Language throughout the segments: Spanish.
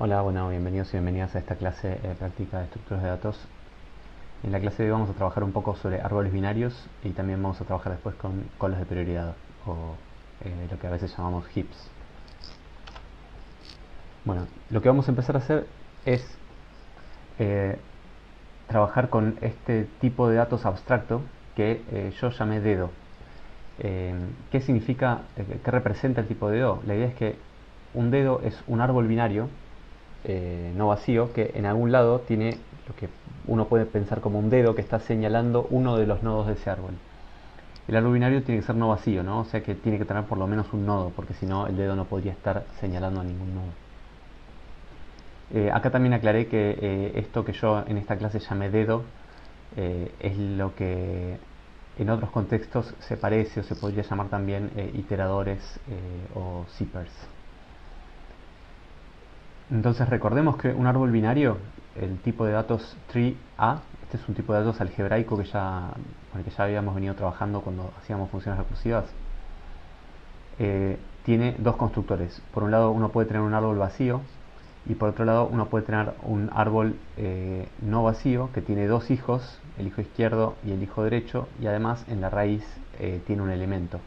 Hola, bueno, bienvenidos y bienvenidas a esta clase práctica de estructuras de datos. En la clase de hoy vamos a trabajar un poco sobre árboles binarios y también vamos a trabajar después con colas de prioridad o lo que a veces llamamos heaps. Bueno, lo que vamos a empezar a hacer es eh, trabajar con este tipo de datos abstracto que yo llamé dedo. ¿Qué significa, qué representa el tipo de dedo? La idea es que un dedo es un árbol binario no vacío que en algún lado tiene lo que uno puede pensar como un dedo que está señalando uno de los nodos de ese árbol. El árbol binario tiene que ser no vacío, ¿no? O sea que tiene que tener por lo menos un nodo, porque si no el dedo no podría estar señalando a ningún nodo. Acá también aclaré que esto que yo en esta clase llamé dedo es lo que en otros contextos se parece o se podría llamar también iteradores o zippers. Entonces recordemos que un árbol binario, el tipo de datos tree A, este es un tipo de datos algebraico que con el que ya habíamos venido trabajando cuando hacíamos funciones recursivas, tiene dos constructores. Por un lado uno puede tener un árbol vacío y por otro lado uno puede tener un árbol no vacío que tiene dos hijos, el hijo izquierdo y el hijo derecho, y además en la raíz tiene un elemento.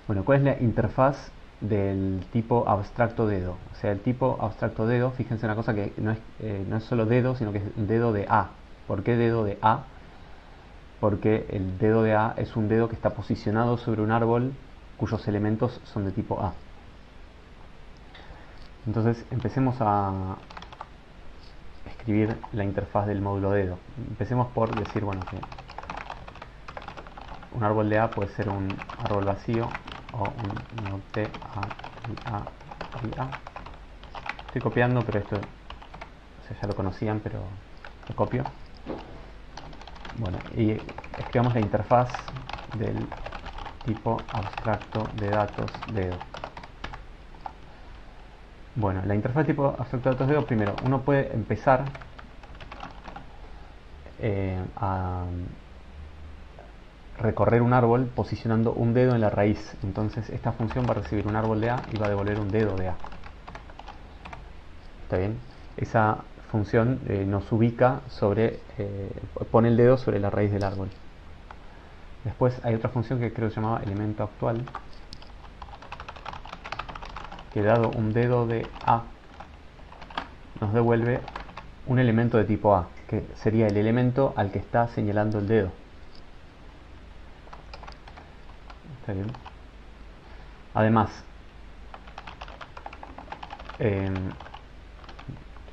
Bueno, ¿cuál es la interfaz del tipo abstracto dedo? O sea, el tipo abstracto dedo, fíjense una cosa que no es solo dedo, sino que es un dedo de A. ¿Por qué dedo de A? Porque el dedo de A es un dedo que está posicionado sobre un árbol cuyos elementos son de tipo A. Entonces empecemos a escribir la interfaz del módulo dedo. Empecemos por decir, bueno, que un árbol de A puede ser un árbol vacío o un nodo T, A, y A. Estoy copiando, pero esto o sea, ya lo conocían, pero lo copio. Bueno, y escribamos la interfaz del tipo abstracto de datos dedo. Bueno, la interfaz tipo abstracto de datos dedo, primero, uno puede empezar a recorrer un árbol posicionando un dedo en la raíz. Entonces esta función va a recibir un árbol de A y va a devolver un dedo de A. ¿Está bien? Esa función nos ubica pone el dedo sobre la raíz del árbol. Después hay otra función que creo que se llamaba elemento actual, que dado un dedo de A nos devuelve un elemento de tipo A, que sería el elemento al que está señalando el dedo. ¿Está bien? Además, eh,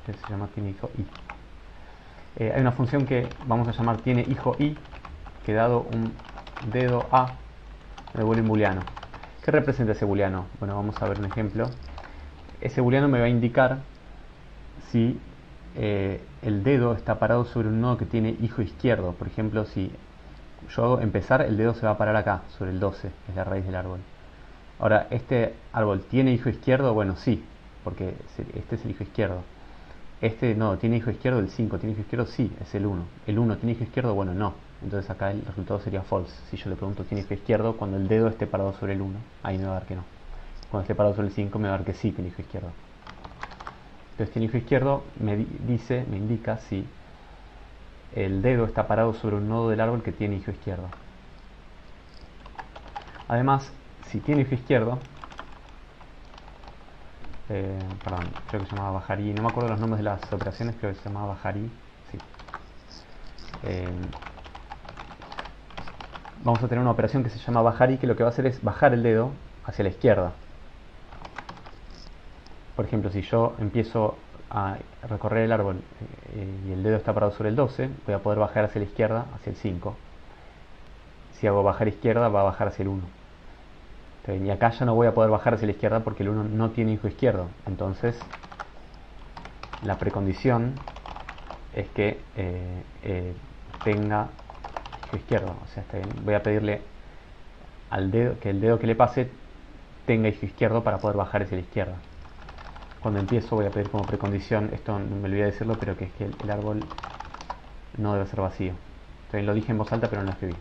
que se llama tiene hijo i. Hay una función que vamos a llamar tiene hijo i, que dado un dedo A me devuelve un booleano. ¿Qué representa ese booleano? Bueno, vamos a ver un ejemplo. Ese booleano me va a indicar si el dedo está parado sobre un nodo que tiene hijo izquierdo. Por ejemplo, si yo hago empezar, el dedo se va a parar acá, sobre el 12, que es la raíz del árbol. Ahora, ¿este árbol tiene hijo izquierdo? Bueno, sí, porque este es el hijo izquierdo. Este no, tiene hijo izquierdo el 5, tiene hijo izquierdo sí, es el 1. El 1 tiene hijo izquierdo, bueno, no. Entonces acá el resultado sería false. Si yo le pregunto tiene hijo izquierdo, cuando el dedo esté parado sobre el 1, ahí me va a dar que no. Cuando esté parado sobre el 5 me va a dar que sí tiene hijo izquierdo. Entonces tiene hijo izquierdo me indica si el dedo está parado sobre un nodo del árbol que tiene hijo izquierdo. Además, si tiene hijo izquierdo, perdón, creo que se llamaba bajarí, no me acuerdo los nombres de las operaciones, creo que se llamaba bajarí, sí. Vamos a tener una operación que se llama bajarí, que lo que va a hacer es bajar el dedo hacia la izquierda. Por ejemplo, si yo empiezo a recorrer el árbol y el dedo está parado sobre el 12, voy a poder bajar hacia la izquierda, hacia el 5. Si hago bajar izquierda, va a bajar hacia el 1. Y acá ya no voy a poder bajar hacia la izquierda porque el 1 no tiene hijo izquierdo. Entonces, la precondición es que tenga hijo izquierdo. O sea, voy a pedirle al dedo que el dedo que le pase tenga hijo izquierdo para poder bajar hacia la izquierda. Cuando empiezo voy a pedir como precondición, esto no me olvidé decirlo, pero que es que el árbol no debe ser vacío. También lo dije en voz alta, pero no lo escribí.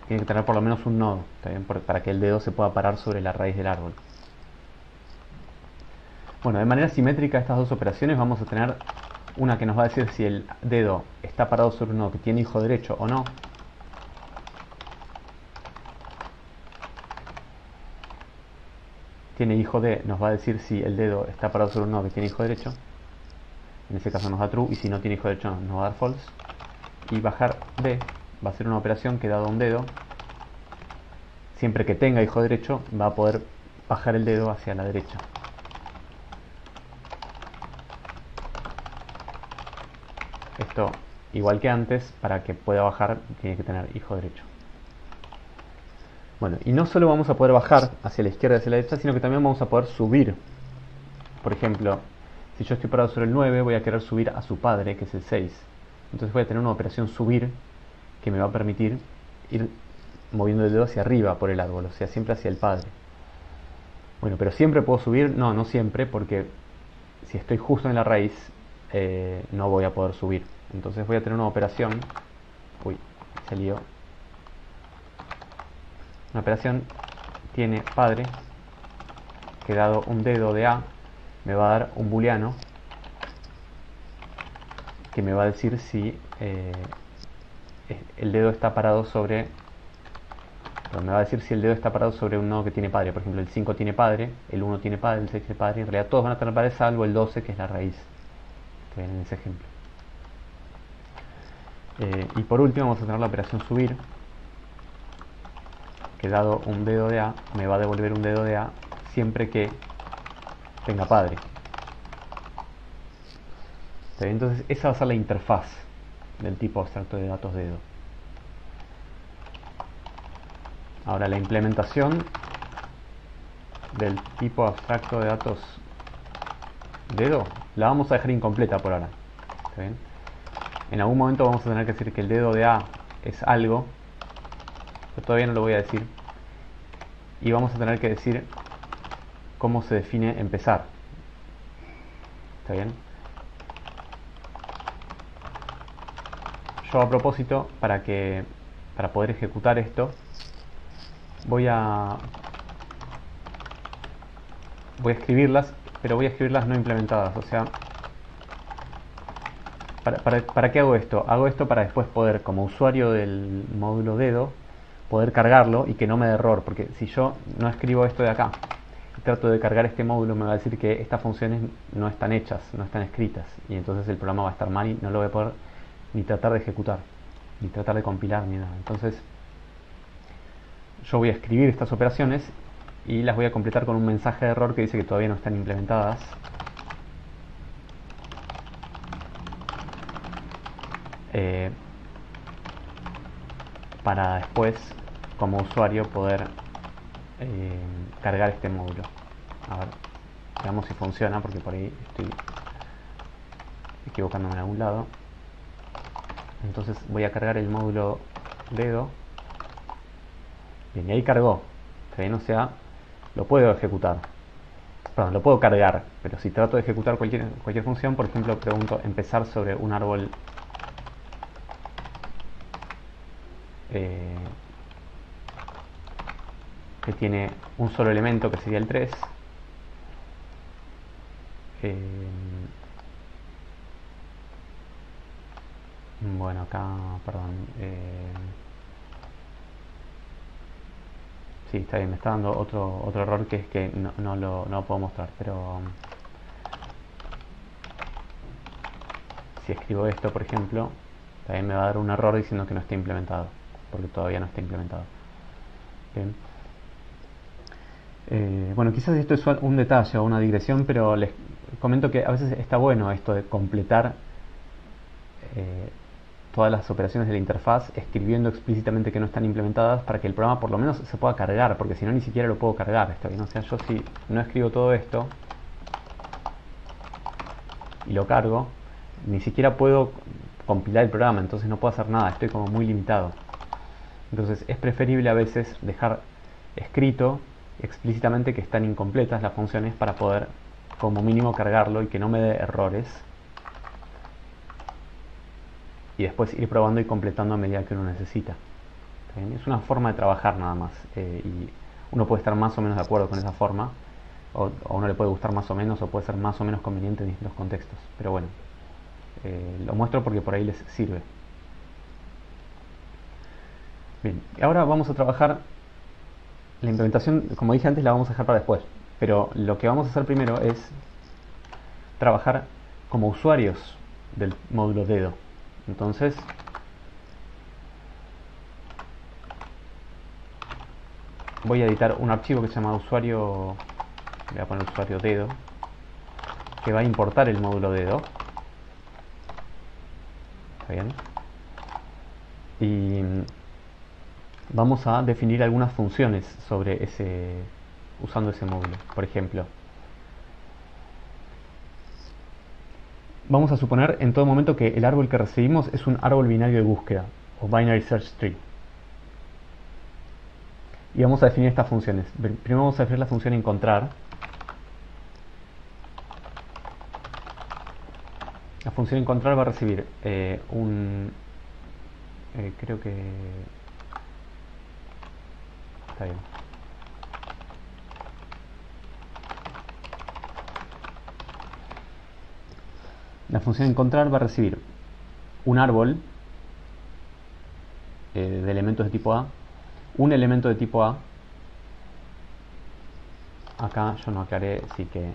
Tiene que tener por lo menos un nodo, para que el dedo se pueda parar sobre la raíz del árbol. Bueno, de manera simétrica estas dos operaciones vamos a tener una que nos va a decir si el dedo está parado sobre un nodo que tiene hijo derecho o no. Tiene hijo de, nos va a decir si el dedo está parado sobre un nodo que tiene hijo derecho. En ese caso nos da true, y si no tiene hijo derecho nos va a dar false. Y bajar b va a ser una operación que, dado un dedo, siempre que tenga hijo derecho va a poder bajar el dedo hacia la derecha. Esto, igual que antes, para que pueda bajar tiene que tener hijo derecho. Bueno, y no solo vamos a poder bajar hacia la izquierda y hacia la derecha, sino que también vamos a poder subir. Por ejemplo, si yo estoy parado sobre el 9, voy a querer subir a su padre, que es el 6. Entonces voy a tener una operación subir que me va a permitir ir moviendo el dedo hacia arriba por el árbol, o sea, siempre hacia el padre. Bueno, pero ¿siempre puedo subir? No, no siempre, porque si estoy justo en la raíz, no voy a poder subir. Entonces voy a tener una operación. Uy, se lió. Una operación tiene padre, que dado un dedo de A, me va a dar un booleano que me va a decir si el dedo está parado sobre... me va a decir si el dedo está parado sobre un nodo que tiene padre. Por ejemplo, el 5 tiene padre, el 1 tiene padre, el 6 tiene padre. En realidad todos van a tener padre salvo el 12, que es la raíz, que ven en ese ejemplo. Y por último vamos a tener la operación subir, que dado un dedo de A, me va a devolver un dedo de A siempre que tenga padre. Entonces esa va a ser la interfaz del tipo abstracto de datos dedo. Ahora la implementación del tipo abstracto de datos dedo la vamos a dejar incompleta por ahora. ¿Está bien? En algún momento vamos a tener que decir que el dedo de A es algo, pero todavía no lo voy a decir. Y vamos a tener que decir cómo se define empezar. ¿Está bien? Yo, a propósito, para poder ejecutar esto, voy a escribirlas, pero voy a escribirlas no implementadas. O sea, ¿para qué hago esto? Hago esto para después poder, como usuario del módulo dedo, poder cargarlo y que no me dé error. Porque si yo no escribo esto de acá y trato de cargar este módulo, me va a decir que estas funciones no están hechas, no están escritas. Y entonces el programa va a estar mal y no lo voy a poder ni tratar de ejecutar, ni tratar de compilar, ni nada. Entonces yo voy a escribir estas operaciones y las voy a completar con un mensaje de error que dice que todavía no están implementadas. Para después, como usuario, poder cargar este módulo. A ver, veamos si funciona, porque por ahí estoy equivocándome en algún lado. Entonces voy a cargar el módulo dedo. Bien, y ahí cargó. ¿Bien? O sea, lo puedo ejecutar. Perdón, lo puedo cargar, pero si trato de ejecutar cualquier función, por ejemplo, pregunto empezar sobre un árbol que tiene un solo elemento, que sería el 3. Bueno, acá, perdón. Sí, está bien, me está dando otro error, que es que no lo puedo mostrar, pero si escribo esto, por ejemplo, también me va a dar un error diciendo que no está implementado, porque todavía no está implementado. Bien. Bueno, quizás esto es un detalle o una digresión, pero les comento que a veces está bueno esto de completar todas las operaciones de la interfaz escribiendo explícitamente que no están implementadas, para que el programa por lo menos se pueda cargar, porque si no, ni siquiera lo puedo cargar. ¿Está bien? O sea, yo si no escribo todo esto y lo cargo, ni siquiera puedo compilar el programa, entonces no puedo hacer nada, estoy como muy limitado. Entonces es preferible a veces dejar escrito explícitamente que están incompletas las funciones, para poder como mínimo cargarlo y que no me dé errores, y después ir probando y completando a medida que uno necesita. Es una forma de trabajar nada más, y uno puede estar más o menos de acuerdo con esa forma, o a uno le puede gustar más o menos, o puede ser más o menos conveniente en distintos contextos. Pero bueno, lo muestro porque por ahí les sirve. Bien, ahora vamos a trabajar la implementación. Como dije antes, la vamos a dejar para después, pero lo que vamos a hacer primero es trabajar como usuarios del módulo dedo. Entonces, voy a editar un archivo que se llama usuario, le voy a poner usuario dedo, que va a importar el módulo dedo. ¿Está bien? Y vamos a definir algunas funciones sobre usando ese módulo. Por ejemplo, vamos a suponer en todo momento que el árbol que recibimos es un árbol binario de búsqueda, o binary search tree. Y vamos a definir estas funciones. Primero vamos a definir la función encontrar. La función encontrar va a recibir creo que... Está bien. La función encontrar va a recibir un árbol de elementos de tipo A, un elemento de tipo A. Acá yo no aclaré, así que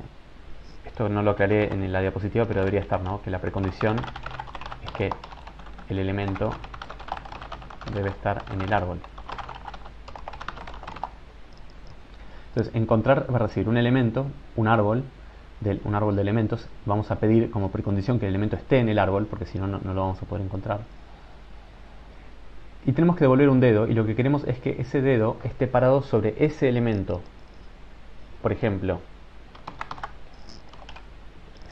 esto no lo aclaré en la diapositiva, pero debería estar, ¿no? Que la precondición es que el elemento debe estar en el árbol. Entonces, encontrar va a recibir un elemento, un árbol de elementos. Vamos a pedir como precondición que el elemento esté en el árbol, porque si no, no lo vamos a poder encontrar. Y tenemos que devolver un dedo, y lo que queremos es que ese dedo esté parado sobre ese elemento. Por ejemplo,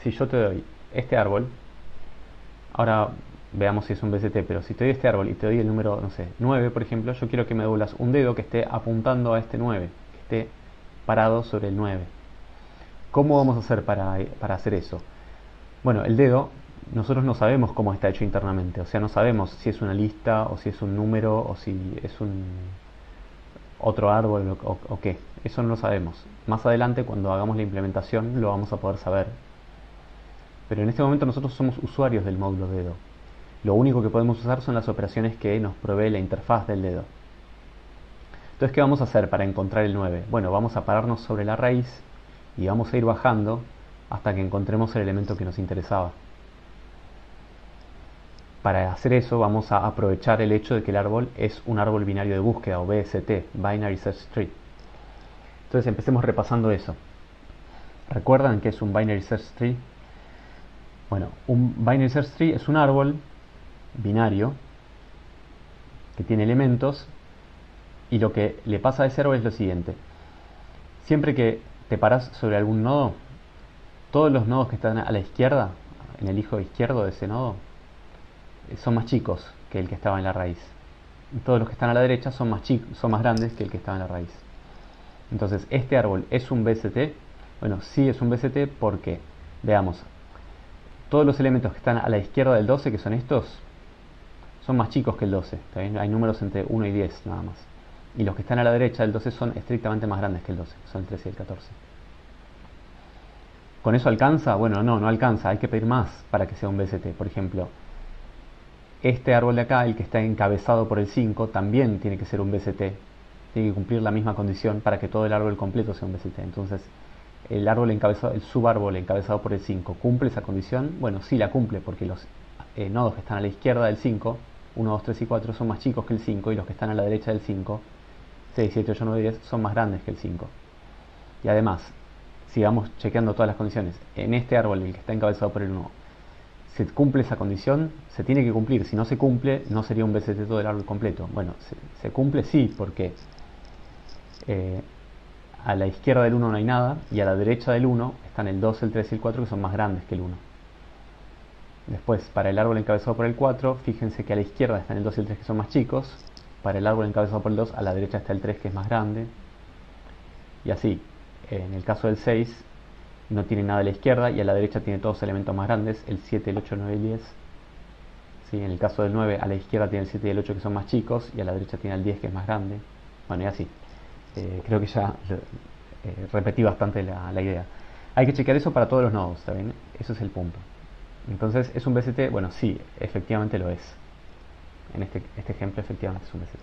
si yo te doy este árbol, ahora veamos si es un BCT, pero si te doy este árbol y te doy el número, no sé, 9, por ejemplo, yo quiero que me devuelvas un dedo que esté apuntando a este 9, que esté parado sobre el 9. ¿Cómo vamos a hacer para hacer eso? Bueno, el dedo, nosotros no sabemos cómo está hecho internamente, o sea, no sabemos si es una lista, o si es un número, o si es otro árbol, o qué. Eso no lo sabemos. Más adelante, cuando hagamos la implementación, lo vamos a poder saber. Pero en este momento nosotros somos usuarios del módulo dedo. Lo único que podemos usar son las operaciones que nos provee la interfaz del dedo. Entonces, ¿qué vamos a hacer para encontrar el 9? Bueno, vamos a pararnos sobre la raíz y vamos a ir bajando hasta que encontremos el elemento que nos interesaba. Para hacer eso vamos a aprovechar el hecho de que el árbol es un árbol binario de búsqueda, o BST, Binary Search Tree. Entonces empecemos repasando eso. ¿Recuerdan qué es un Binary Search Tree? Bueno, un Binary Search Tree es un árbol binario que tiene elementos, y lo que le pasa a ese árbol es lo siguiente. Siempre que te paras sobre algún nodo, todos los nodos que están a la izquierda, en el hijo izquierdo de ese nodo, son más chicos que el que estaba en la raíz. Y todos los que están a la derecha son más grandes que el que estaba en la raíz. Entonces, ¿este árbol es un BCT? Bueno, sí es un BCT porque, veamos, todos los elementos que están a la izquierda del 12, que son estos, son más chicos que el 12. ¿Está bien? Hay números entre 1 y 10 nada más. Y los que están a la derecha del 12 son estrictamente más grandes que el 12, son el 13 y el 14. ¿Con eso alcanza? Bueno, no alcanza, hay que pedir más para que sea un BCT. Por ejemplo, este árbol de acá, el que está encabezado por el 5, también tiene que ser un BCT. Tiene que cumplir la misma condición para que todo el árbol completo sea un BCT. Entonces, el árbol encabezado, el subaárbol encabezado por el 5, ¿cumple esa condición? Bueno, sí la cumple, porque los nodos que están a la izquierda del 5, 1, 2, 3 y 4, son más chicos que el 5, y los que están a la derecha del 5, 6, 7, 8, 9 y 10, son más grandes que el 5. Y además, sigamos chequeando todas las condiciones. En este árbol, el que está encabezado por el 1, ¿se cumple esa condición? Se tiene que cumplir. Si no se cumple, no sería un BCT todo el árbol completo. Bueno, se cumple sí, porque a la izquierda del 1 no hay nada, y a la derecha del 1 están el 2, el 3 y el 4, que son más grandes que el 1. Después, para el árbol encabezado por el 4, fíjense que a la izquierda están el 2 y el 3, que son más chicos. Para el árbol encabezado por el 2, a la derecha está el 3, que es más grande. Y así, en el caso del 6, no tiene nada a la izquierda, y a la derecha tiene todos elementos más grandes, el 7, el 8, el 9 y el 10. ¿Sí? En el caso del 9, a la izquierda tiene el 7 y el 8, que son más chicos, y a la derecha tiene el 10, que es más grande. Bueno, y así. Creo que ya repetí bastante la idea. Hay que chequear eso para todos los nodos, ¿está bien? Eso es el punto. Entonces, ¿es un BCT? Bueno, sí, efectivamente lo es. En este ejemplo, efectivamente es un BCT.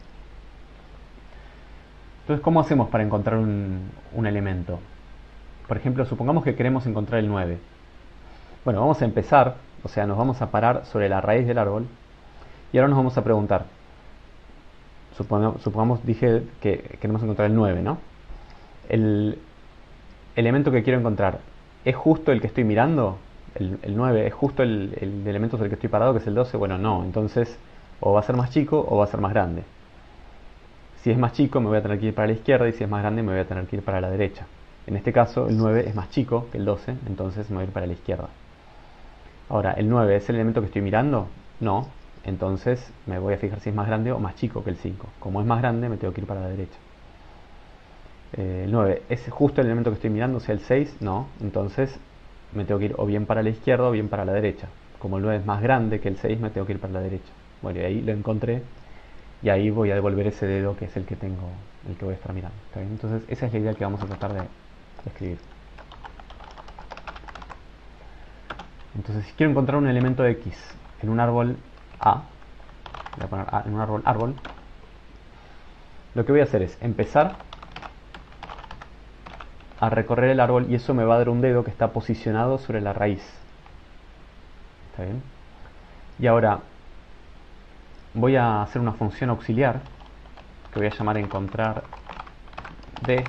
Entonces, ¿cómo hacemos para encontrar un elemento? Por ejemplo, supongamos que queremos encontrar el 9. Bueno, vamos a empezar, o sea, nos vamos a parar sobre la raíz del árbol y ahora nos vamos a preguntar. Supongamos, dije que queremos encontrar el 9, ¿no? El elemento que quiero encontrar, ¿es justo el que estoy mirando? El 9, ¿es justo el elemento sobre el que estoy parado, que es el 12? Bueno, no. Entonces, o va a ser más chico o va a ser más grande. Si es más chico, me voy a tener que ir para la izquierda, y si es más grande, me voy a tener que ir para la derecha. En este caso, el 9 es más chico que el 12, entonces me voy a ir para la izquierda. Ahora, ¿el 9 es el elemento que estoy mirando? No. Entonces me voy a fijar si es más grande o más chico que el 5. Como es más grande, me tengo que ir para la derecha. El 9, ¿es justo el elemento que estoy mirando? O sea, el 6, no. Entonces me tengo que ir o bien para la izquierda o bien para la derecha. Como el 9 es más grande que el 6, me tengo que ir para la derecha. Bueno, y ahí lo encontré. Y ahí voy a devolver ese dedo que es el que tengo, el que voy a estar mirando. ¿Está bien? Entonces esa es la idea que vamos a tratar de escribir. Entonces, si quiero encontrar un elemento X en un árbol A, voy a poner A en un árbol, lo que voy a hacer es empezar a recorrer el árbol y eso me va a dar un dedo que está posicionado sobre la raíz. ¿Está bien? Y ahora voy a hacer una función auxiliar que voy a llamar encontrar D,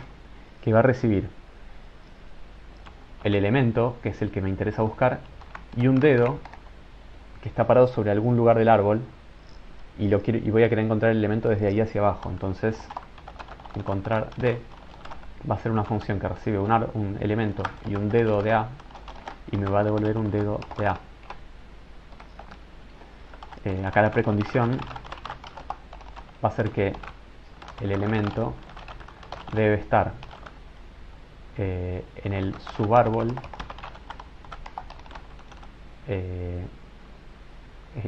que va a recibir el elemento, que es el que me interesa buscar, y un dedo que está parado sobre algún lugar del árbol y voy a querer encontrar el elemento desde ahí hacia abajo. Entonces, encontrar D va a ser una función que recibe un elemento y un dedo de A y me va a devolver un dedo de A. Acá la precondición va a ser que el elemento debe estar en el subárbol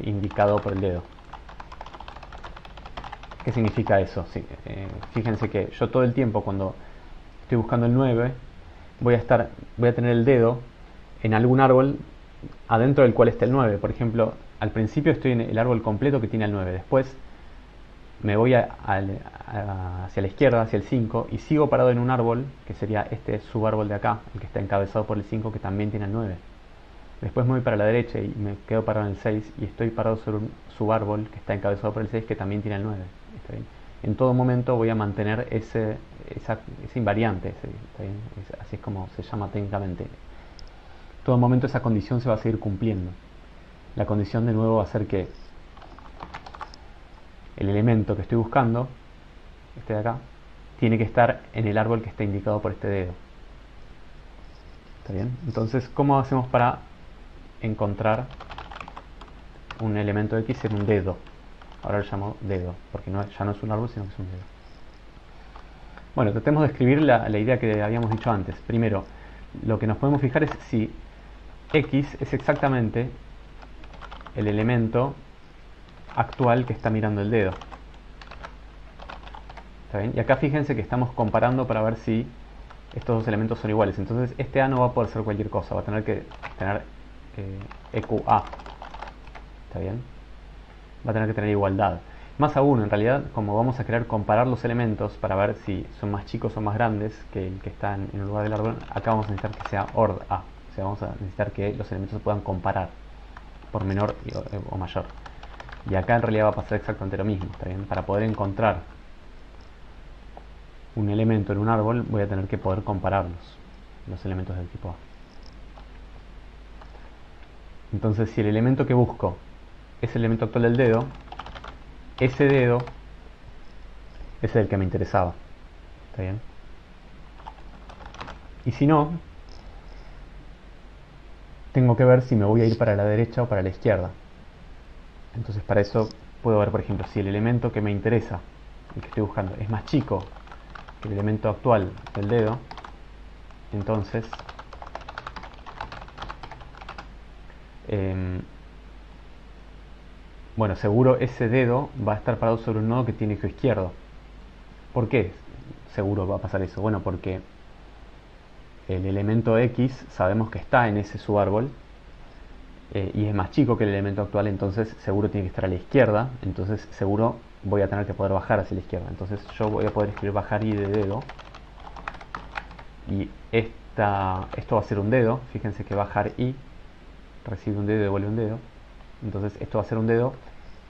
indicado por el dedo. ¿Qué significa eso? Sí, fíjense que yo todo el tiempo cuando estoy buscando el 9 voy a tener el dedo en algún árbol adentro del cual está el 9. Por ejemplo, al principio estoy en el árbol completo que tiene el 9. Después me voy hacia la izquierda, hacia el 5, y sigo parado en un árbol, que sería este subárbol de acá, el que está encabezado por el 5, que también tiene el 9. Después me voy para la derecha y me quedo parado en el 6 y estoy parado sobre un subárbol que está encabezado por el 6, que también tiene el 9. ¿Está bien? En todo momento voy a mantener ese invariante, ¿está bien? Así es como se llama técnicamente. En todo momento esa condición se va a seguir cumpliendo. La condición de nuevo va a ser que el elemento que estoy buscando, este de acá, tiene que estar en el árbol que está indicado por este dedo. ¿Está bien? Entonces, ¿cómo hacemos para encontrar un elemento X en un dedo? Ahora lo llamo dedo, porque ya no es un árbol, sino que es un dedo. Bueno, tratemos de escribir la idea que habíamos dicho antes. Primero, lo que nos podemos fijar es si X es exactamente el elemento actual que está mirando el dedo. ¿Está bien? Y acá fíjense que estamos comparando para ver si estos dos elementos son iguales. Entonces este A no va a poder ser cualquier cosa, va a tener que tener EQA. ¿Está bien? Va a tener que tener igualdad. Más aún, en realidad, como vamos a querer comparar los elementos para ver si son más chicos o más grandes que el que está en el lugar del árbol, acá vamos a necesitar que sea OR A. O sea, vamos a necesitar que los elementos se puedan comparar por menor o mayor. Y acá en realidad va a pasar exactamente lo mismo, ¿está bien? Para poder encontrar un elemento en un árbol voy a tener que poder compararlos, los elementos del tipo A. Entonces, si el elemento que busco es el elemento actual del dedo, ese dedo es el que me interesaba. ¿Está bien? Y si no, tengo que ver si me voy a ir para la derecha o para la izquierda. Entonces, para eso puedo ver, por ejemplo, si el elemento que me interesa, el que estoy buscando, es más chico que el elemento actual del dedo, entonces bueno, seguro ese dedo va a estar parado sobre un nodo que tiene eje izquierdo. ¿Por qué seguro va a pasar eso? Bueno, porque el elemento X sabemos que está en ese subárbol y es más chico que el elemento actual, entonces seguro tiene que estar a la izquierda, entonces seguro voy a tener que poder bajar hacia la izquierda. Entonces yo voy a poder escribir bajar i de dedo, y esto va a ser un dedo. Fíjense que bajar i recibe un dedo y devuelve un dedo, entonces esto va a ser un dedo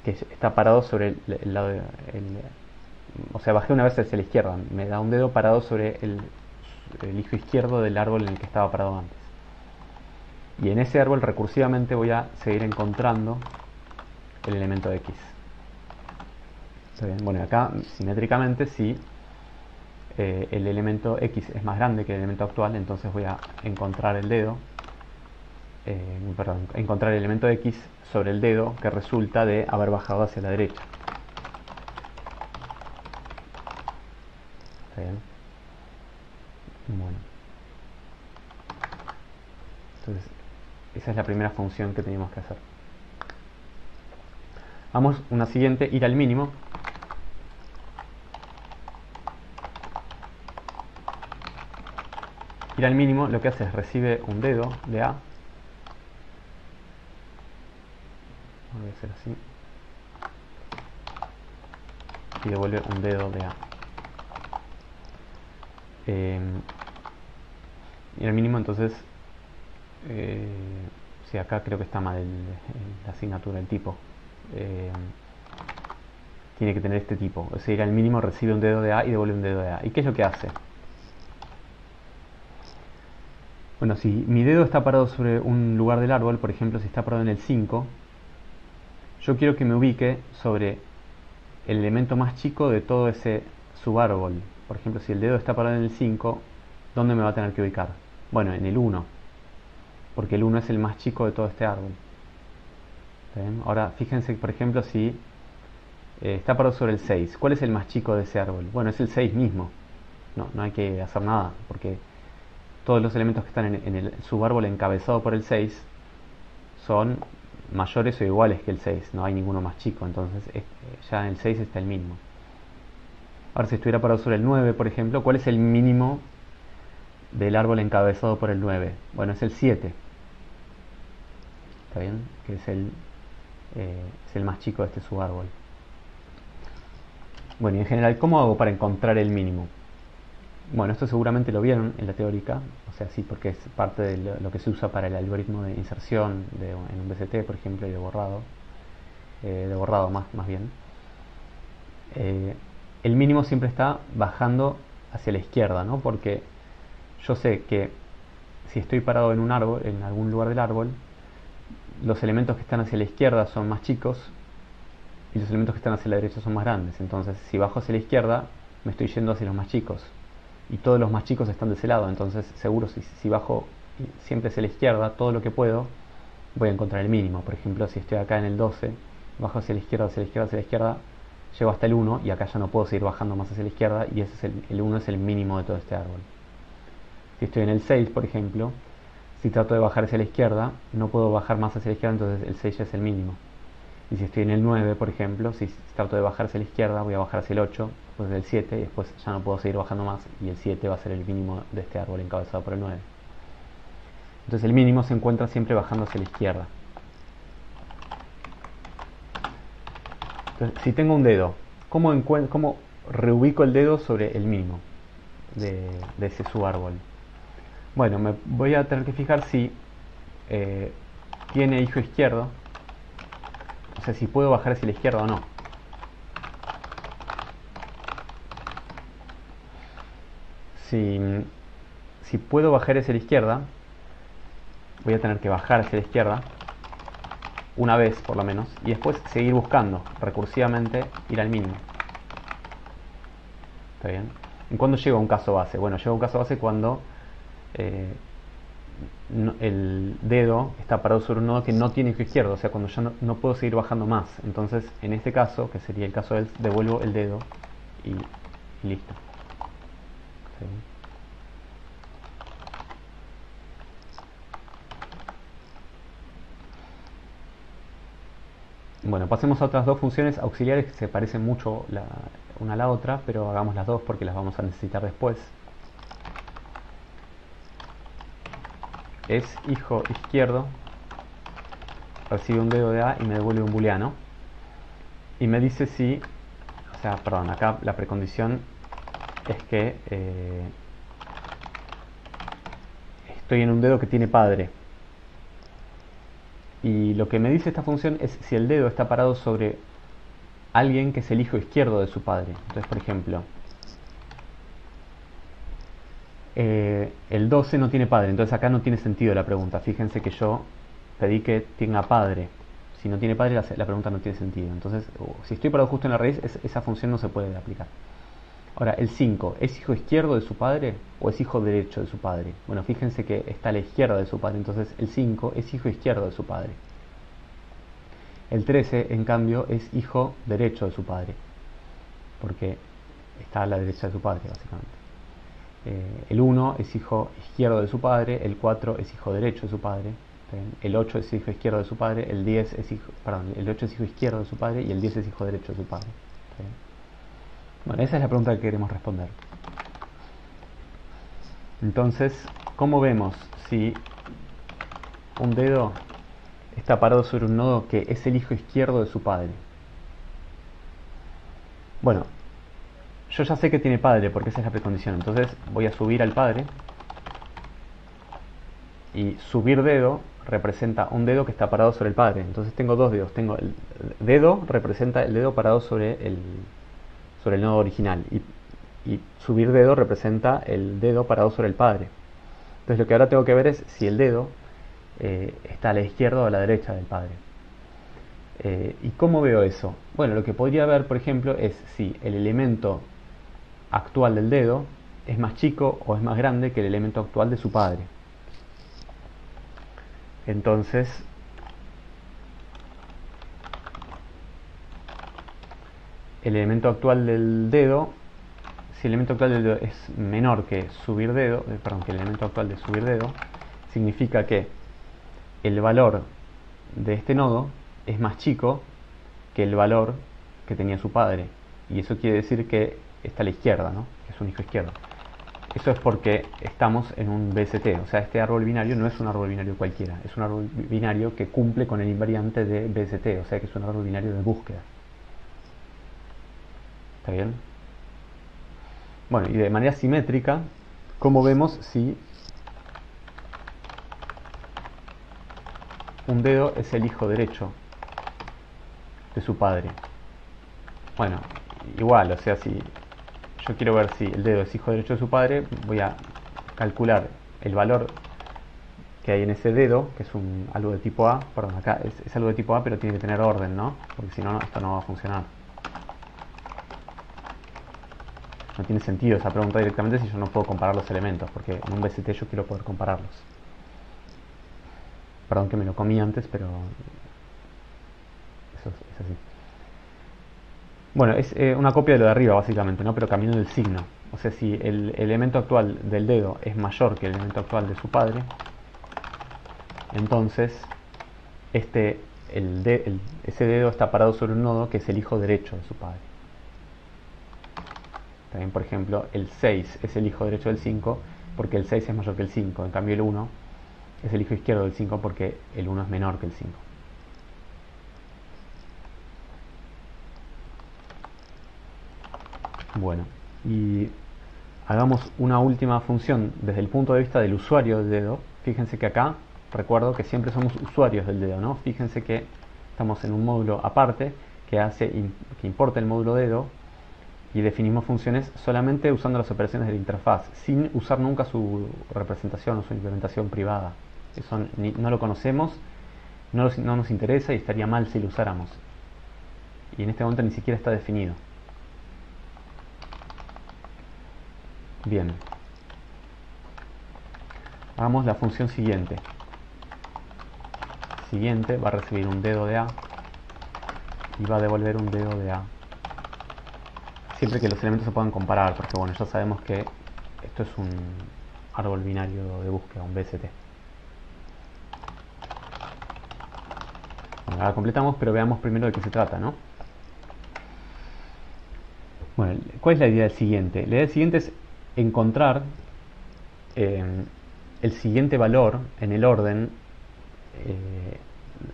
que está parado sobre el lado o sea, bajé una vez hacia la izquierda, me da un dedo parado sobre el hijo izquierdo del árbol en el que estaba parado antes. Y en ese árbol recursivamente voy a seguir encontrando el elemento X. ¿Está bien? Bueno, acá simétricamente si el elemento X es más grande que el elemento actual, entonces voy a encontrar el dedo, encontrar el elemento X sobre el dedo que resulta de haber bajado hacia la derecha. ¿Está bien? Bueno. Entonces, esa es la primera función que teníamos que hacer. Vamos a una siguiente, ir al mínimo. Ir al mínimo lo que hace es recibe un dedo de A. Voy a hacer así. Y devuelve un dedo de A. Ir al mínimo, entonces, sí, acá creo que está mal la asignatura, el tipo. Tiene que tener este tipo. O sea, ir al mínimo recibe un dedo de A y devuelve un dedo de A. ¿Y qué es lo que hace? Bueno, si mi dedo está parado sobre un lugar del árbol, por ejemplo, si está parado en el 5, yo quiero que me ubique sobre el elemento más chico de todo ese subárbol. Por ejemplo, si el dedo está parado en el 5, ¿dónde me va a tener que ubicar? Bueno, en el 1, porque el 1 es el más chico de todo este árbol. ¿Bien? Ahora, fíjense, por ejemplo, si está parado sobre el 6, ¿cuál es el más chico de ese árbol? Bueno, es el 6 mismo. No hay que hacer nada, porque todos los elementos que están en el subárbol encabezado por el 6 son mayores o iguales que el 6, no hay ninguno más chico, entonces ya en el 6 está el mínimo. Ahora, si estuviera parado sobre el 9, por ejemplo, ¿cuál es el mínimo del árbol encabezado por el 9? Bueno, es el 7. ¿Está bien? Que es el más chico de este subárbol. Bueno, y en general, ¿cómo hago para encontrar el mínimo? Bueno, esto seguramente lo vieron en la teórica, o sea, sí, porque es parte de lo que se usa para el algoritmo de inserción en un BCT, por ejemplo, y de borrado más bien. El mínimo siempre está bajando hacia la izquierda, ¿no? Porque yo sé que si estoy parado en un árbol, en algún lugar del árbol, los elementos que están hacia la izquierda son más chicos y los elementos que están hacia la derecha son más grandes. Entonces, si bajo hacia la izquierda, me estoy yendo hacia los más chicos. Y todos los más chicos están de ese lado, entonces seguro si bajo siempre hacia la izquierda todo lo que puedo, voy a encontrar el mínimo. Por ejemplo, si estoy acá en el 12, bajo hacia la izquierda, hacia la izquierda, hacia la izquierda, llego hasta el 1 y acá ya no puedo seguir bajando más hacia la izquierda, y ese es el 1 es el mínimo de todo este árbol. Si estoy en el 6, por ejemplo, si trato de bajar hacia la izquierda, no puedo bajar más hacia la izquierda, entonces el 6 ya es el mínimo. Y si estoy en el 9, por ejemplo, si trato de bajar hacia la izquierda, voy a bajar hacia el 8, después del 7, y después ya no puedo seguir bajando más, y el 7 va a ser el mínimo de este árbol encabezado por el 9. Entonces el mínimo se encuentra siempre bajando hacia la izquierda. Entonces, si tengo un dedo, ¿cómo reubico el dedo sobre el mínimo de ese subárbol? Bueno, me voy a tener que fijar si tiene hijo izquierdo, o sea, si puedo bajar hacia la izquierda o no. Si puedo bajar hacia la izquierda, voy a tener que bajar hacia la izquierda una vez por lo menos, y después seguir buscando recursivamente, ir al mínimo. ¿Está bien? ¿En cuándo llego a un caso base? Bueno, llego a un caso base cuando el dedo está parado sobre un nodo que no tiene hijo izquierdo, o sea, cuando ya no puedo seguir bajando más. Entonces, en este caso, que sería el caso del, devuelvo el dedo y listo. ¿Sí? Bueno, pasemos a otras dos funciones auxiliares que se parecen mucho una a la otra, pero hagamos las dos porque las vamos a necesitar después. es hijo izquierdo, recibe un dedo de A y me devuelve un booleano. Y me dice si, o sea, perdón, acá la precondición es que estoy en un dedo que tiene padre. Y lo que me dice esta función es si el dedo está parado sobre alguien que es el hijo izquierdo de su padre. Entonces, por ejemplo, el 12 no tiene padre, entonces acá no tiene sentido la pregunta. Fíjense que yo pedí que tenga padre. Si no tiene padre, la pregunta no tiene sentido. Entonces, si estoy parado justo en la raíz, esa función no se puede aplicar. Ahora, el 5, ¿es hijo izquierdo de su padre o es hijo derecho de su padre? Bueno, fíjense que está a la izquierda de su padre, entonces el 5 es hijo izquierdo de su padre. El 13, en cambio, es hijo derecho de su padre, porque está a la derecha de su padre, básicamente. El 1 es hijo izquierdo de su padre, el 4 es hijo derecho de su padre, el 8 es hijo izquierdo de su padre, el 10 es hijo, perdón, el 8 es hijo izquierdo de su padre y el 10 es hijo derecho de su padre. Bueno, esa es la pregunta que queremos responder. Entonces, ¿cómo vemos si un dedo está parado sobre un nodo que es el hijo izquierdo de su padre? Bueno, yo ya sé que tiene padre porque esa es la precondición. Entonces voy a subir al padre. Y subir dedo representa un dedo que está parado sobre el padre. Entonces tengo dos dedos. Tengo el dedo representa el dedo parado sobre el nodo original. Y subir dedo representa el dedo parado sobre el padre. Entonces lo que ahora tengo que ver es si el dedo está a la izquierda o a la derecha del padre. ¿Y cómo veo eso? Bueno, lo que podría ver, por ejemplo, es si el elemento actual del dedo es más chico o es más grande que el elemento actual de su padre. Entonces, el elemento actual del dedo, si el elemento actual del dedo es menor que subir dedo, que el elemento actual de subir dedo, significa que el valor de este nodo es más chico que el valor que tenía su padre. Y eso quiere decir que está a la izquierda, ¿no? Que es un hijo izquierdo. Eso es porque estamos en un BST, o sea, este árbol binario no es un árbol binario cualquiera, es un árbol binario que cumple con el invariante de BST, o sea que es un árbol binario de búsqueda. ¿Está bien? Bueno, y de manera simétrica, ¿cómo vemos si un dedo es el hijo derecho de su padre? Bueno, igual, o sea, si yo quiero ver si el dedo es hijo derecho de su padre, voy a calcular el valor que hay en ese dedo, que es algo de tipo A, perdón, acá es algo de tipo A, pero tiene que tener orden, ¿no? Porque si no, esto no va a funcionar. No tiene sentido esa pregunta directamente si yo no puedo comparar los elementos, porque en un BST yo quiero poder compararlos. Perdón que me lo comí antes, pero eso es así. Bueno, es una copia de lo de arriba básicamente, ¿no? Pero cambiando el signo. O sea, si el elemento actual del dedo es mayor que el elemento actual de su padre, entonces ese dedo está parado sobre un nodo que es el hijo derecho de su padre. También, por ejemplo, el 6 es el hijo derecho del 5 porque el 6 es mayor que el 5. En cambio, el 1 es el hijo izquierdo del 5 porque el 1 es menor que el 5. Bueno, y hagamos una última función desde el punto de vista del usuario del dedo. Fíjense que acá, recuerdo que siempre somos usuarios del dedo, ¿no? Fíjense que estamos en un módulo aparte que importa el módulo dedo y definimos funciones solamente usando las operaciones de la interfaz, sin usar nunca su representación o su implementación privada. Eso no lo conocemos, no nos interesa y estaría mal si lo usáramos. Y en este momento ni siquiera está definido. Bien. Hagamos la función siguiente. Siguiente va a recibir un dedo de A y va a devolver un dedo de A. Siempre que los elementos se puedan comparar, porque bueno, ya sabemos que esto es un árbol binario de búsqueda, un BST. Bueno, ahora completamos, pero veamos primero de qué se trata, ¿no? Bueno, ¿cuál es la idea del siguiente? La idea del siguiente es encontrar el siguiente valor en el orden,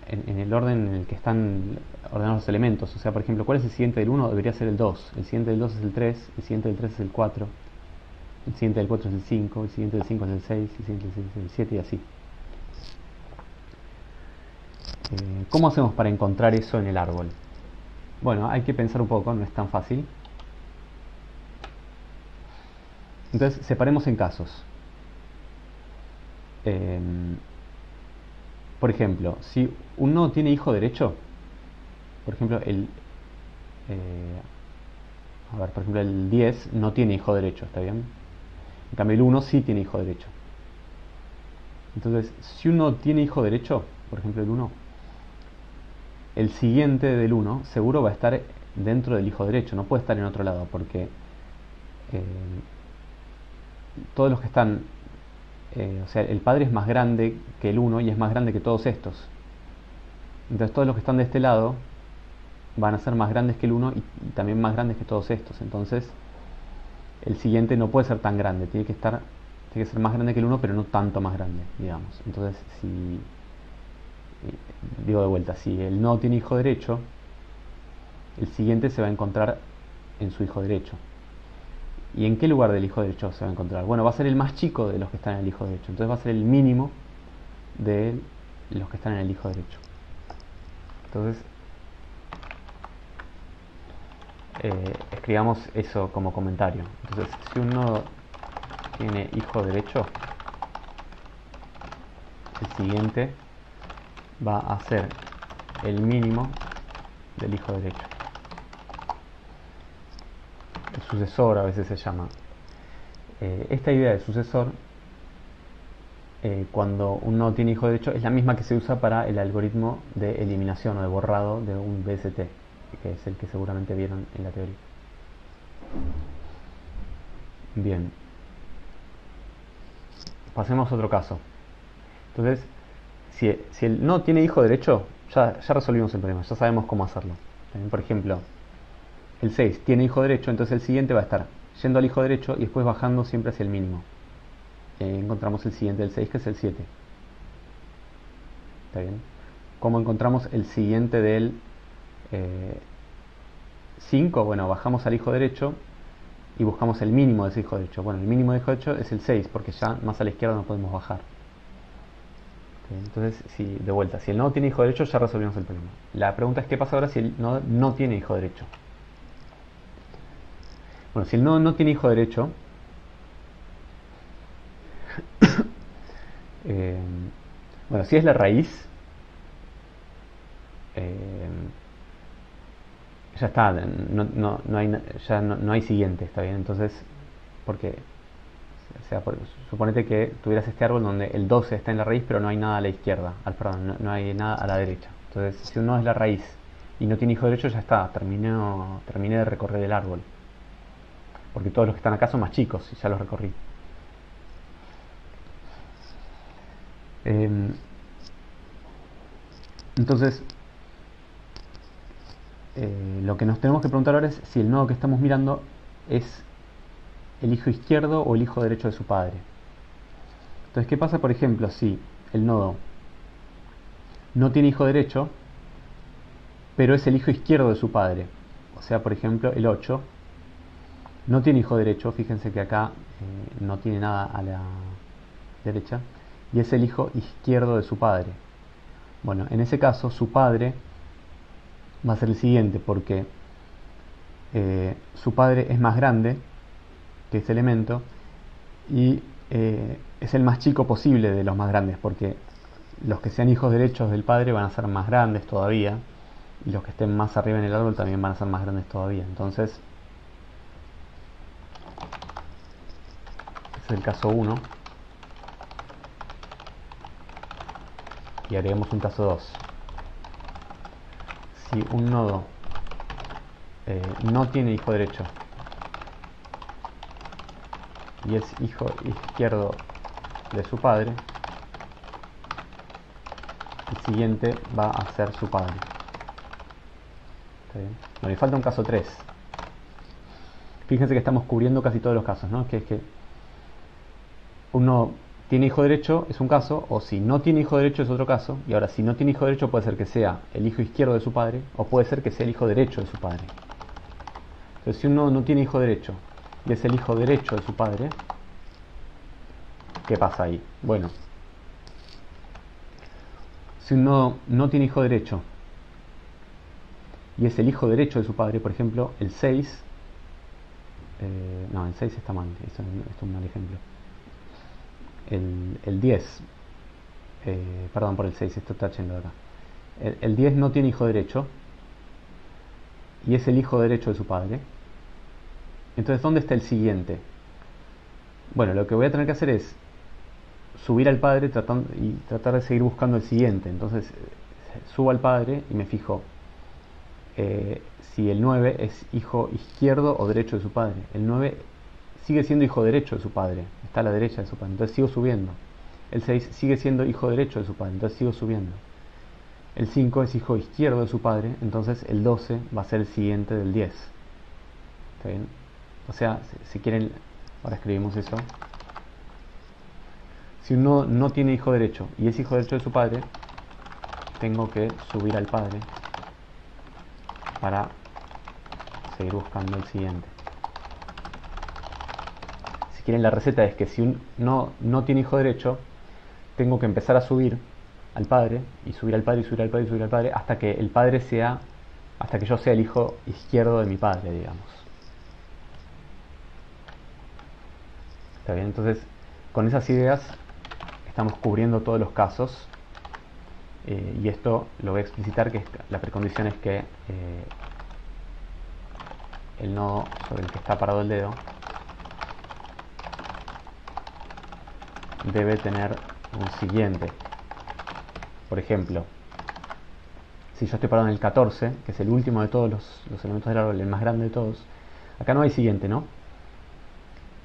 en el orden en el que están ordenados los elementos. O sea, por ejemplo, ¿cuál es el siguiente del 1? Debería ser el 2. El siguiente del 2 es el 3, el siguiente del 3 es el 4, el siguiente del 4 es el 5, el siguiente del 5 es el 6, el siguiente del 6 es el 7 y así. ¿Cómo hacemos para encontrar eso en el árbol? Bueno, hay que pensar un poco, no es tan fácil. Entonces, separemos en casos. Por ejemplo, si un nodo tiene hijo derecho, por ejemplo, por ejemplo, el 10 no tiene hijo derecho, ¿está bien? En cambio, el 1 sí tiene hijo derecho. Entonces, si uno tiene hijo derecho, por ejemplo, el 1, el siguiente del 1 seguro va a estar dentro del hijo derecho, no puede estar en otro lado, porque todos los que están, o sea, el padre es más grande que el 1 y es más grande que todos estos. Entonces todos los que están de este lado van a ser más grandes que el 1 y también más grandes que todos estos. Entonces el siguiente no puede ser tan grande, tiene que ser más grande que el 1, pero no tanto más grande, digamos. Entonces, digo de vuelta, si el nodo tiene hijo derecho, el siguiente se va a encontrar en su hijo derecho. ¿Y en qué lugar del hijo derecho se va a encontrar? Bueno, va a ser el más chico de los que están en el hijo derecho. Entonces va a ser el mínimo de los que están en el hijo derecho. Entonces, escribamos eso como comentario. Entonces, si un nodo tiene hijo derecho, el siguiente va a ser el mínimo del hijo derecho. El sucesor a veces se llama. Esta idea de sucesor, cuando un nodo tiene hijo derecho, es la misma que se usa para el algoritmo de eliminación o de borrado de un BST, que es el que seguramente vieron en la teoría. Bien, pasemos a otro caso. Entonces, si el nodo tiene hijo derecho, ya resolvimos el problema, ya sabemos cómo hacerlo. Por ejemplo, el 6 tiene hijo derecho, entonces el siguiente va a estar yendo al hijo derecho y después bajando siempre hacia el mínimo. Y ahí encontramos el siguiente del 6, que es el 7. ¿Está bien? ¿Cómo encontramos el siguiente del 5? Bueno, bajamos al hijo derecho y buscamos el mínimo de ese hijo derecho. Bueno, el mínimo de hijo derecho es el 6, porque ya más a la izquierda no podemos bajar. Entonces, de vuelta, si el nodo tiene hijo derecho, ya resolvimos el problema. La pregunta es: ¿qué pasa ahora si el nodo no tiene hijo derecho? Bueno, si el nodo no tiene hijo derecho, bueno, si es la raíz, ya está, no hay siguiente, está bien. Entonces, porque, o sea, suponete que tuvieras este árbol donde el 12 está en la raíz, pero no hay nada a la izquierda, perdón, no hay nada a la derecha. Entonces, si uno es la raíz y no tiene hijo derecho, ya está, terminé de recorrer el árbol, porque todos los que están acá son más chicos y ya los recorrí. Entonces, lo que nos tenemos que preguntar ahora es si el nodo que estamos mirando es el hijo izquierdo o el hijo derecho de su padre. Entonces, ¿qué pasa, por ejemplo, si el nodo no tiene hijo derecho, pero es el hijo izquierdo de su padre? O sea, por ejemplo, el 8 no tiene hijo derecho, fíjense que acá no tiene nada a la derecha, y es el hijo izquierdo de su padre. Bueno, en ese caso su padre va a ser el siguiente, porque su padre es más grande que ese elemento y es el más chico posible de los más grandes, porque los que sean hijos derechos del padre van a ser más grandes todavía y los que estén más arriba en el árbol también van a ser más grandes todavía. Entonces, ese es el caso 1 y agregamos un caso 2. Si un nodo no tiene hijo derecho y es hijo izquierdo de su padre, el siguiente va a ser su padre. ¿Está bien? Bueno, y falta un caso 3. Fíjense que estamos cubriendo casi todos los casos, ¿no? Que es que un nodo tiene hijo derecho es un caso, o si no tiene hijo derecho es otro caso. Y ahora, si no tiene hijo derecho puede ser que sea el hijo izquierdo de su padre, o puede ser que sea el hijo derecho de su padre. Entonces, si uno no tiene hijo derecho y es el hijo derecho de su padre, ¿qué pasa ahí? Bueno, si uno no tiene hijo derecho y es el hijo derecho de su padre, por ejemplo, el 6, no, el 6 está mal, esto es un mal ejemplo. El 10, perdón por el 6, esto está yendo de acá. El 10 no tiene hijo derecho y es el hijo derecho de su padre. Entonces, ¿dónde está el siguiente? Bueno, lo que voy a tener que hacer es subir al padre y tratar de seguir buscando el siguiente. Entonces, subo al padre y me fijo si el 9 es hijo izquierdo o derecho de su padre. El 9 sigue siendo hijo derecho de su padre, está a la derecha de su padre, entonces sigo subiendo. El 6 sigue siendo hijo derecho de su padre, entonces sigo subiendo. El 5 es hijo izquierdo de su padre, entonces el 12 va a ser el siguiente del 10. ¿Está bien? O sea, si quieren, ahora escribimos eso. Si uno no tiene hijo derecho y es hijo derecho de su padre, tengo que subir al padre para seguir buscando el siguiente. Si quieren, la receta es que si uno no tiene hijo derecho, tengo que empezar a subir al padre y subir al padre y subir al padre y subir al padre hasta que el padre sea, hasta que yo sea el hijo izquierdo de mi padre, digamos. ¿Está bien? Entonces, con esas ideas estamos cubriendo todos los casos, y esto lo voy a explicitar, que la precondición es que el nodo sobre el que está parado el dedo debe tener un siguiente. Por ejemplo, si yo estoy parado en el 14, que es el último de todos los elementos del árbol, el más grande de todos, acá no hay siguiente, ¿no?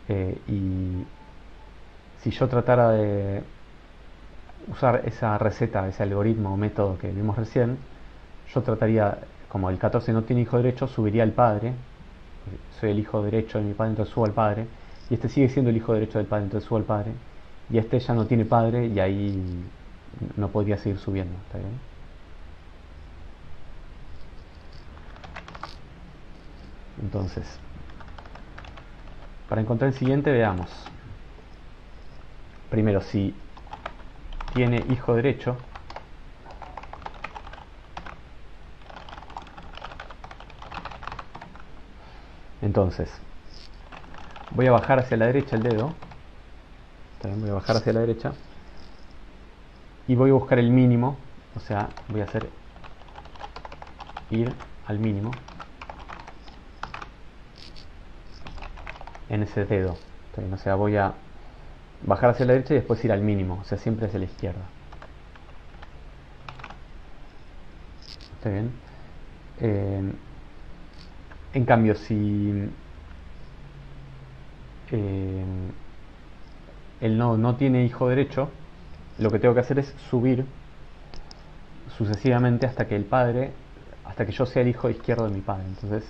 Y si yo tratara de usar esa receta, ese algoritmo o método que vimos recién, yo trataría, como el 14 no tiene hijo derecho, subiría al padre, soy el hijo derecho de mi padre, entonces subo al padre, y este sigue siendo el hijo derecho del padre, entonces subo al padre, y este ya no tiene padre y ahí no podría seguir subiendo. ¿Está bien? Entonces, para encontrar el siguiente, veamos. Primero, si tiene hijo derecho, entonces voy a bajar hacia la derecha el dedo. Voy a bajar hacia la derecha y voy a buscar el mínimo, o sea, voy a hacer ir al mínimo en ese dedo. O sea, voy a bajar hacia la derecha y después ir al mínimo, o sea, siempre hacia la izquierda. ¿Está bien? En cambio, si el nodo no tiene hijo derecho, lo que tengo que hacer es subir sucesivamente hasta que el padre, hasta que yo sea el hijo izquierdo de mi padre. Entonces,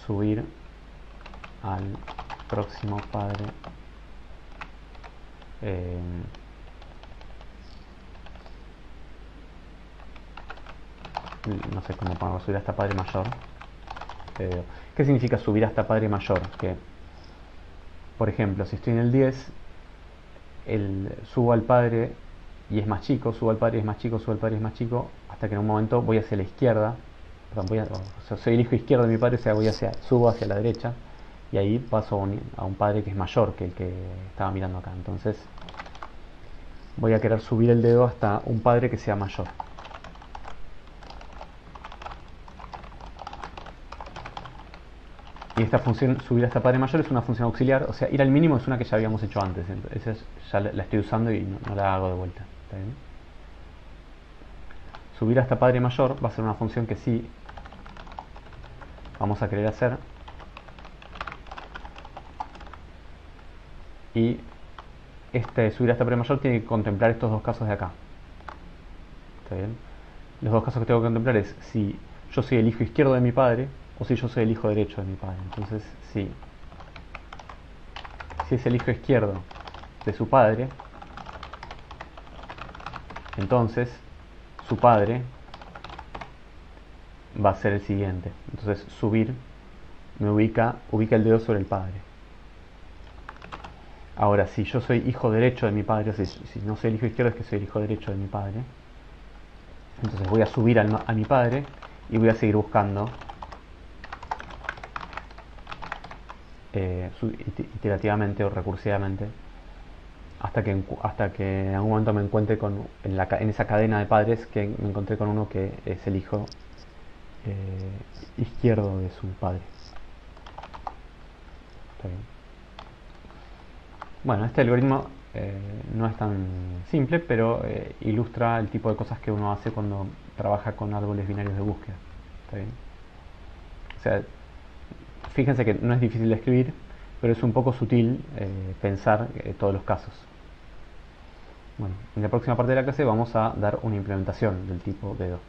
subir al próximo padre, no sé cómo pongo, subir hasta padre mayor. ¿Qué significa subir hasta padre mayor? Que, por ejemplo, si estoy en el 10, subo al padre y es más chico, subo al padre y es más chico, subo al padre y es más chico, hasta que en un momento voy hacia la izquierda, perdón, o sea, soy el hijo izquierdo de mi padre, o sea, subo hacia la derecha, y ahí paso a un padre que es mayor que el que estaba mirando acá. Entonces voy a querer subir el dedo hasta un padre que sea mayor. Y esta función, subir hasta padre mayor, es una función auxiliar, o sea, ir al mínimo es una que ya habíamos hecho antes, esa ya la estoy usando y no la hago de vuelta. ¿Está bien? Subir hasta padre mayor va a ser una función que sí vamos a querer hacer, y este subir hasta padre mayor tiene que contemplar estos dos casos de acá. ¿Está bien? Los dos casos que tengo que contemplar es si yo soy el hijo izquierdo de mi padre o si yo soy el hijo derecho de mi padre. Entonces, si es el hijo izquierdo de su padre, entonces su padre va a ser el siguiente. Entonces subir me ubica el dedo sobre el padre. Ahora, si yo soy hijo derecho de mi padre, si no soy el hijo izquierdo, es que soy el hijo derecho de mi padre. Entonces voy a subir a mi padre y voy a seguir buscando iterativamente o recursivamente hasta que en algún momento me encuentre en esa cadena de padres que me encontré con uno que es el hijo izquierdo de su padre. ¿Está bien? Bueno, este algoritmo no es tan simple, pero ilustra el tipo de cosas que uno hace cuando trabaja con árboles binarios de búsqueda. ¿Está bien? O sea, fíjense que no es difícil de escribir, pero es un poco sutil pensar todos los casos. Bueno, en la próxima parte de la clase vamos a dar una implementación del tipo dedo.